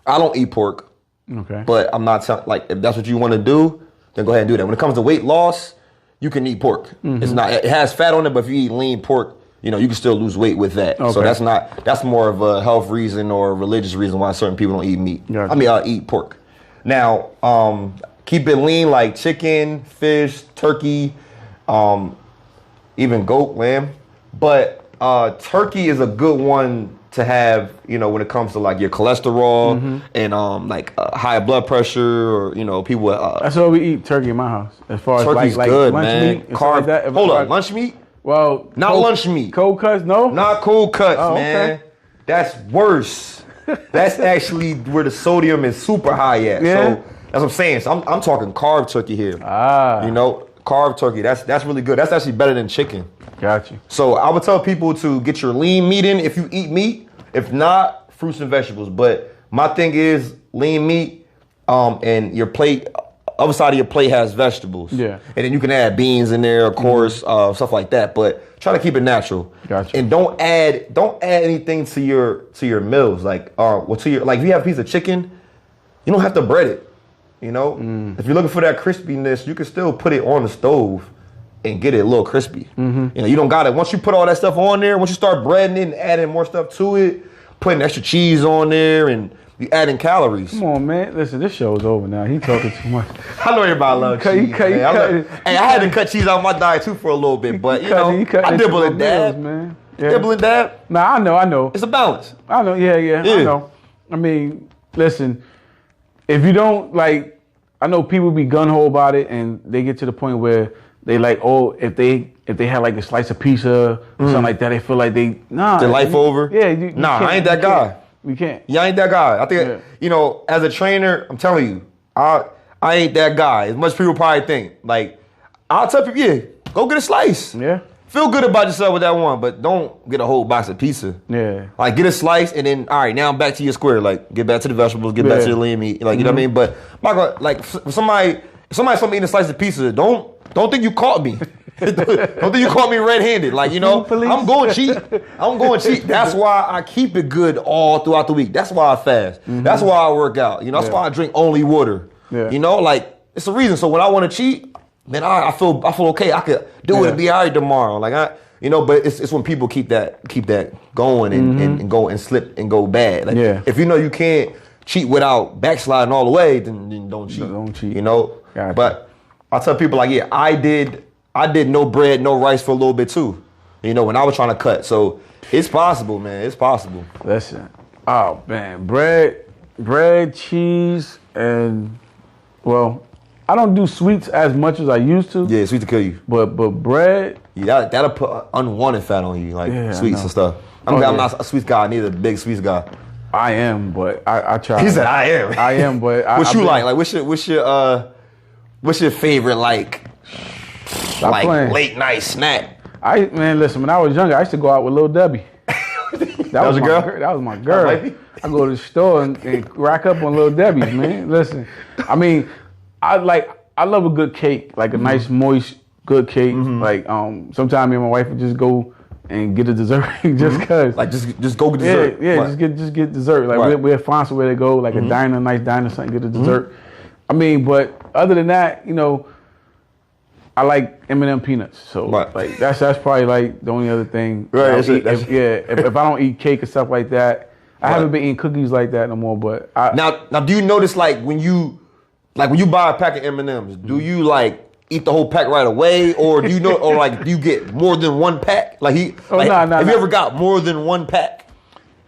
Speaker 2: I don't eat pork. Okay. But I'm not if that's what you want to do, then go ahead and do that. When it comes to weight loss, you can eat pork. Mm-hmm. It has fat on it, but if you eat lean pork, you can still lose weight with that. Okay. So that's more of a health reason or a religious reason why certain people don't eat meat. Gotcha. I eat pork. Now, keep it lean like chicken, fish, turkey, even goat, lamb. But turkey is a good one to have, when it comes to like your cholesterol and high blood pressure or people.
Speaker 1: That's why we eat turkey in my house. As far as
Speaker 2: turkey's
Speaker 1: like
Speaker 2: good,
Speaker 1: lunch
Speaker 2: man.
Speaker 1: meat, hold
Speaker 2: on, lunch meat?
Speaker 1: Well,
Speaker 2: not lunch meat.
Speaker 1: Cold cuts, no.
Speaker 2: Not cold cuts, man. Okay. That's worse. That's actually where the sodium is super high at. Yeah. So that's what I'm saying. So I'm talking carb turkey here. Carb turkey. That's really good. That's actually better than chicken.
Speaker 1: Got you.
Speaker 2: So I would tell people to get your lean meat in if you eat meat. If not, fruits and vegetables. But my thing is lean meat, and your plate, other side of your plate has vegetables. Yeah. And then you can add beans in there, of course, stuff like that. But try to keep it natural. Gotcha. And don't add anything to your meals. Like if you have a piece of chicken, you don't have to bread it. If you're looking for that crispiness, you can still put it on the stove and get it a little crispy. Mm-hmm. You don't got it. Once you put all that stuff on there, once you start breading it and adding more stuff to it, putting extra cheese on there, and you adding calories.
Speaker 1: Come on, man. Listen, this show's over now. He talking too much.
Speaker 2: I know everybody loves cheese. I had to cut cheese out of my diet too for a little bit, but I dibble and dab, man. Yeah. Dibble and dab.
Speaker 1: Nah, I know.
Speaker 2: It's a balance.
Speaker 1: I know. Yeah. I know. I mean, listen. If you don't I know people be gun ho about it, and they get to the point where they if they had like a slice of pizza or something like that, they feel like their
Speaker 2: life over.
Speaker 1: Yeah,
Speaker 2: I ain't that guy.
Speaker 1: We can't.
Speaker 2: Yeah, I ain't that guy. I think as a trainer, I'm telling you, I ain't that guy. As much people probably think. I'll tell people, go get a slice. Yeah. Feel good about yourself with that one, but don't get a whole box of pizza. Yeah. Get a slice and then, all right, now I'm back to your square. Get back to the vegetables, get back to the lean meat. You know what I mean? But if somebody saw me eating a slice of pizza, don't think you caught me. Don't think you caught me red-handed. I'm going cheap. That's why I keep it good all throughout the week. That's why I fast. Mm-hmm. That's why I work out. That's why I drink only water. Yeah. It's a reason. So when I want to cheat, man, I feel okay. I could do it and be all right tomorrow. But it's when people keep that going and go and slip and go bad. If you can't cheat without backsliding all the way, then don't cheat. Don't cheat. Gotcha. But I tell people I did no bread, no rice for a little bit too. When I was trying to cut. So it's possible, man. It's possible.
Speaker 1: Listen. Oh man, bread, cheese, and I don't do sweets as much as I used to.
Speaker 2: Yeah, sweets to kill you.
Speaker 1: But bread.
Speaker 2: Yeah, that'll put unwanted fat on you, sweets and stuff. I'm not a sweets guy, neither a big sweets guy.
Speaker 1: I am, but I try.
Speaker 2: He said I am.
Speaker 1: I am, but
Speaker 2: what you like? What's your favorite late night snack?
Speaker 1: Listen, when I was younger, I used to go out with Lil Debbie.
Speaker 2: That was your girl?
Speaker 1: That was my girl. I go to the store and rack up on Lil Debbie's, man. Listen, I love a good cake, a nice moist good cake. Sometimes me and my wife would just go and get a dessert just cause.
Speaker 2: Just go get dessert.
Speaker 1: Yeah, just get dessert. We'll find somewhere to go, a diner, nice diner, something, get a dessert. I mean, but other than that, you know, I like M&M peanuts. So like that's probably like the only other thing.
Speaker 2: Right.
Speaker 1: If I don't eat cake and stuff like that, I haven't been eating cookies like that no more. But
Speaker 2: now do you notice like when you buy a pack of M&Ms, do you like eat the whole pack right away, or do you know, or like do you get more than one pack? Have you ever got more than one pack?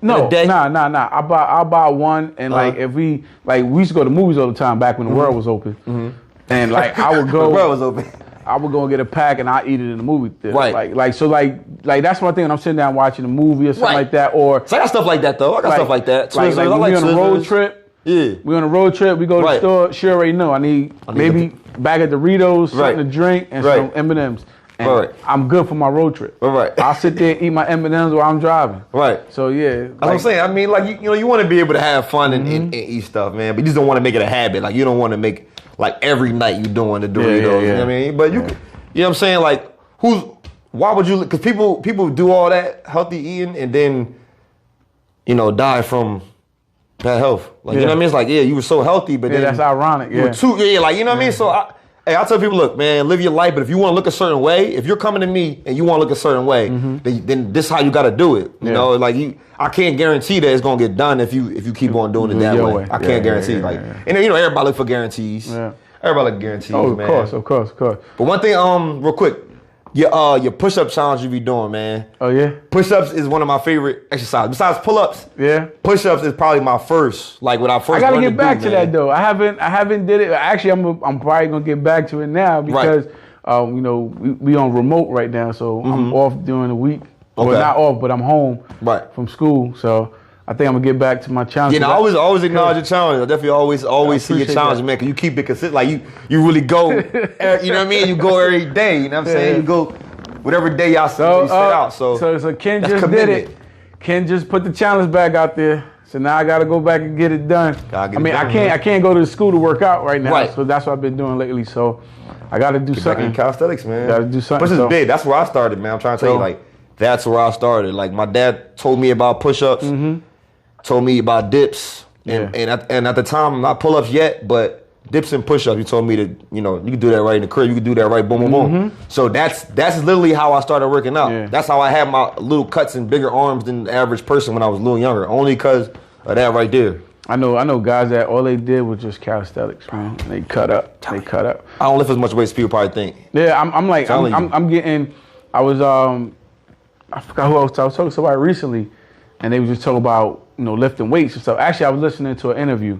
Speaker 1: No, nah. I'll buy one, and like if we used to go to movies all the time back when the world was open, and like I would go.
Speaker 2: The world was open.
Speaker 1: I would go and get a pack and I eat it in the movie theater.
Speaker 2: Right.
Speaker 1: Like that's one thing when I'm sitting down watching a movie or something like that. Or
Speaker 2: so I got stuff like that though. I got stuff like that.
Speaker 1: Like when we on a road trip. Yeah. We on a road trip. We go to the store. She already know. I need maybe bag of Doritos, something to drink, and some M&Ms. And I'm good for my road trip.
Speaker 2: Right.
Speaker 1: I'll sit there and eat my M&Ms while I'm driving.
Speaker 2: Right.
Speaker 1: So yeah.
Speaker 2: That's what I'm saying. I mean, like you want to be able to have fun and eat stuff, man. But you just don't want to make it a habit. Like you don't want to make like every night you doing the Doritos. You know what I mean? But you know what I'm saying? Like why would you? Because people do all that healthy eating and then, you know, die from bad health. Like you know what I mean? It's like you were so healthy, but then
Speaker 1: that's ironic.
Speaker 2: You were too like you know what I mean? So I tell people, look, man, live your life. But if you want to look a certain way, if you're coming to me and you want to look a certain way, then this is how you got to do it. You know, like I can't guarantee that it's gonna get done if you keep on doing it that way. I can't guarantee. And you know, everybody look for guarantees. Yeah. Everybody look guarantees, man.
Speaker 1: Of course.
Speaker 2: But one thing, real quick, your push-up challenge you be doing, man. Oh yeah. Push-ups is one of my favorite exercises. Besides pull-ups, push-ups is probably my first. Like when I first.
Speaker 1: I gotta get back to that though. I haven't did it. Actually, I'm probably gonna get back to it now because you know we on remote right now, so I'm off during the week. Okay. Well, not off, but I'm home from school, so I think I'm gonna get back to my challenge.
Speaker 2: Yeah, I always acknowledge your challenge. I definitely always see your challenge, man. Cause you keep it consistent. Like you really go. You know what I mean? You go every day. You know what I'm saying? You go whatever day y'all set out. So
Speaker 1: Ken just did it. Ken just put the challenge back out there. So now I gotta go back and get it done. I can't go to the school to work out right now. Right. So that's what I've been doing lately. So I gotta do something.
Speaker 2: Back in calisthenics, man.
Speaker 1: Gotta do something.
Speaker 2: Push is big. That's where I started, man. I'm trying to tell you, like that's where I started. Like my dad told me about push-ups. Told me about dips, and at the time, not pull-ups yet, but dips and push-ups. You told me to, you know, you can do that right in the crib. You can do that right, boom, boom, boom. So that's literally how I started working out. Yeah. That's how I had my little cuts and bigger arms than the average person when I was a little younger, only because of that right there.
Speaker 1: I know guys that all they did was just calisthenics, man. They cut up. I
Speaker 2: don't lift as much weight as people probably think.
Speaker 1: Yeah, I'm getting. I forgot who I was talking to somebody recently, and they were just talking about, you know, lifting weights and stuff. Actually, I was listening to an interview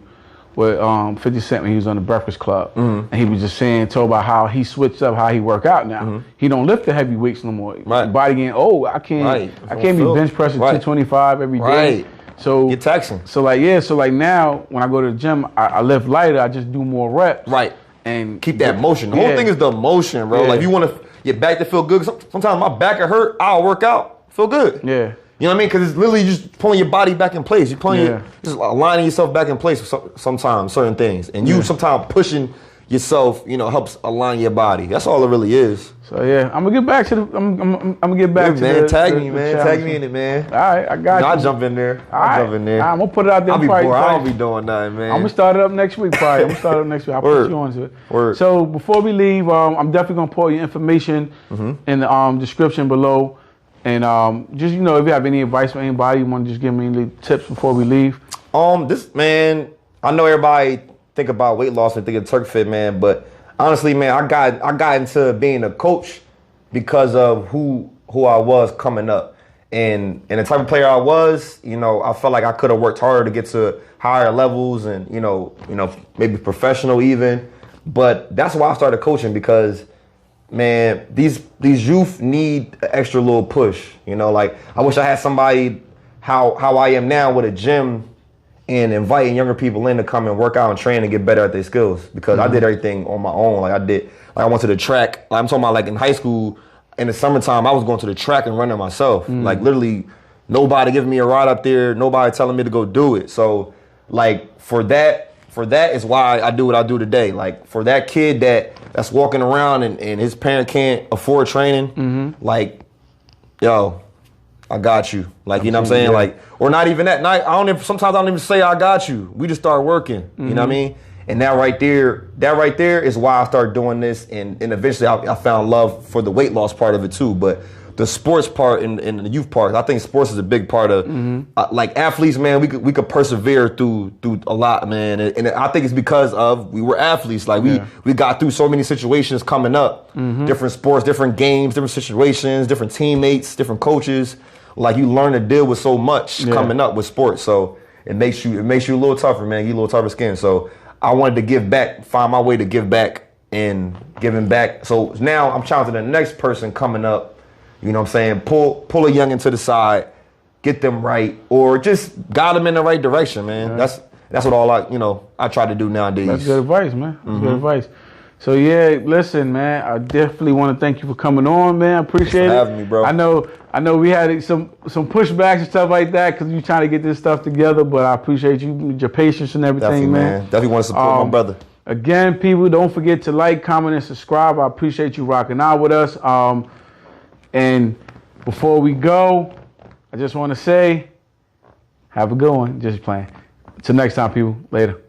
Speaker 1: with 50 Cent when he was on the Breakfast Club, and he was just talking about how he switched up how he work out now. He don't lift the heavy weights no more. Right. His body getting old. I can't be bench pressing 225 every day. Right. So
Speaker 2: you're taxing.
Speaker 1: So like now when I go to the gym, I lift lighter. I just do more reps.
Speaker 2: Right.
Speaker 1: And
Speaker 2: keep that motion. The whole thing is the motion, bro. Like you want your back to feel good. Sometimes my back will hurt. I'll work out. Feel good.
Speaker 1: Yeah.
Speaker 2: You know what I mean? Because it's literally just pulling your body back in place. You're pulling just aligning yourself back in place sometimes, certain things. And you sometimes pushing yourself, you know, helps align your body. That's all it really is.
Speaker 1: So yeah, I'm gonna get back to the. I'm gonna get back to
Speaker 2: man.
Speaker 1: The,
Speaker 2: tag
Speaker 1: the,
Speaker 2: me,
Speaker 1: the
Speaker 2: man. Tag me in it, man.
Speaker 1: All right, I got you.
Speaker 2: I'll jump in there. I'll jump in there.
Speaker 1: I'm gonna put it out there.
Speaker 2: I'll be bored. I don't be doing nothing, man.
Speaker 1: I'm gonna start it up next week, probably. I'll put you onto it.
Speaker 2: Word.
Speaker 1: So before we leave, I'm definitely gonna put your information in the description below. And just, you know, if you have any advice for anybody, you want to just give me any tips before we leave?
Speaker 2: This, man, I know everybody think about weight loss and think of TurkFit, man, but honestly, man, I got into being a coach because of who I was coming up. And the type of player I was, you know, I felt like I could have worked harder to get to higher levels and, you know, maybe professional even. But that's why I started coaching, because man, these youth need an extra little push. You know, like I wish I had somebody how I am now with a gym and inviting younger people in to come and work out and train and get better at their skills, because I did everything on my own. Like I went to the track. I'm talking about like in high school, in the summertime, I was going to the track and running myself. Like literally nobody giving me a ride up there, nobody telling me to go do it. So like for that is why I do what I do today. Like for that kid that's walking around and his parent can't afford training, like, yo, I got you. Like, you know what I'm saying? Yeah. Like, or not even that night. Sometimes I don't even say I got you. We just start working. You know what I mean? And that right there is why I started doing this. And eventually I found love for the weight loss part of it too. But the sports part and the youth part, I think sports is a big part of, like athletes, man, we could persevere through a lot, man. And I think it's because we were athletes. Like we got through so many situations coming up, different sports, different games, different situations, different teammates, different coaches. Like you learn to deal with so much coming up with sports. So it makes you a little tougher, man. You a little tougher skin. So I wanted to give back, find my way to give back and giving back. So now I'm challenging the next person coming up. You know what I'm saying? Pull a youngin to the side, get them right, or just guide them in the right direction, man. That's what all I try to do nowadays.
Speaker 1: That's good advice, man. That's good advice. So yeah, listen, man. I definitely want to thank you for coming on, man. I appreciate it.
Speaker 2: Having me, bro.
Speaker 1: I know we had some pushbacks and stuff like that because you're trying to get this stuff together, but I appreciate you, your patience and everything, man.
Speaker 2: Definitely want to support my brother.
Speaker 1: Again, people, don't forget to like, comment, and subscribe. I appreciate you rocking out with us. And before we go, I just want to say, have a good one. Just playing. Until next time, people. Later.